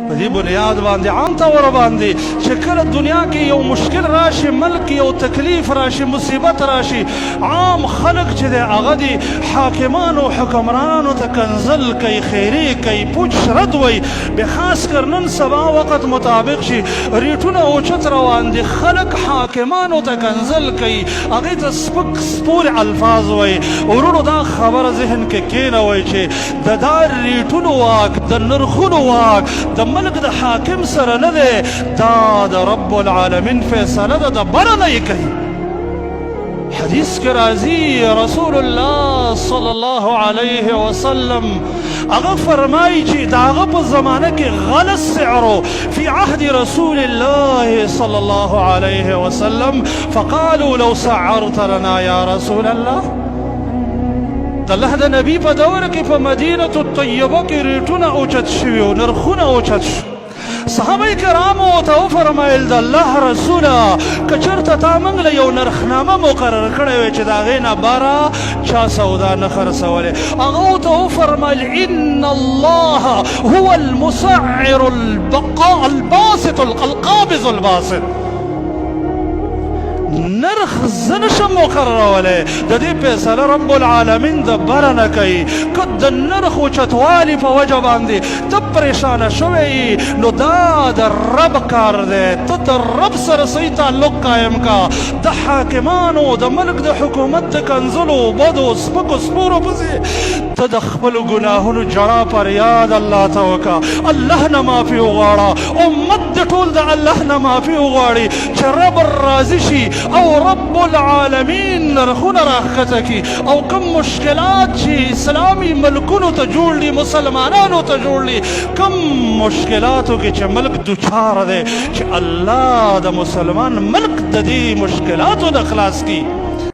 په دې بنیاد باندې عام طور باندې چې کله دنیا کې یو مشکل راشي، ملک یو تکلیف راشي، مصیبت راشي، عام خلق چې دی هغه د حاکمانو حکمرانانو ته کنزل کوي، خیرې کوي، پوچ رد وایي. بیا خاص کر نن سبا وخت مطابق شي ریټونه اوچت روان دي، خلق حاکمانو ته کنزل کوي، هغې ته سپک سپور الفاظ وایي. ورونو دا خبره ذهن کې کېنوئ چې د دا ریټونو واک، د نرخونو واک د ملک د حاکم سره نه دی، دا د رب العالمین فیصله ده، د بره نه یې کوي. حدیث کې راځي رسول الله صلی الله علیه وسلم هغه فرمایي چې د هغه په زمانه کې غلط سعرو فی عهد رسول الله صلی الله علیه وسلم فقالوا لو سعرت لنا یا رسول الله. د الله د نبی په دور کې په مدینه الطیبه کې ریټونه اوچت شوي او نرخونه اوچت شو. صحابه کرامو ته وفرمایل د الله رسوله که چېرته تا موږ له یو نرخنامه مقرر کړی وی چې د هغې نه باره چا سودا نه خرڅولې، هغه ورته وفرمایل ان الله هو المسعر الباسط القابض الباسط. نرخ زه نشم مقررولی، د دې فیصله رب العالمین د بره نه کوي. که د نرخ اوچتوالي په وجه باندې ته پریشانه شوی نو دا د رب کار دی، ته د رب سره صحیح تعلق قایم کا. د حاکمانو د ملک د حکومت د کنزلو بدو سپکو سپورو پسې ته د خپلو ګناهونو جړا پر یاد الله ته وکړه، الله نه معافي وغواړه، امت د ټول د الله نه معافي وغواړي چې رب راضي شي او رب العالمین نرخونه راښکته کی. او کم مشکلات چې اسلامي ملکونو ته جوړ دي، مسلمانانو ته جوړ دي، کم مشکلاتو کې چې ملک دوچار دی، چې الله د مسلمان ملک د دې مشکلاتو نه خلاص کی.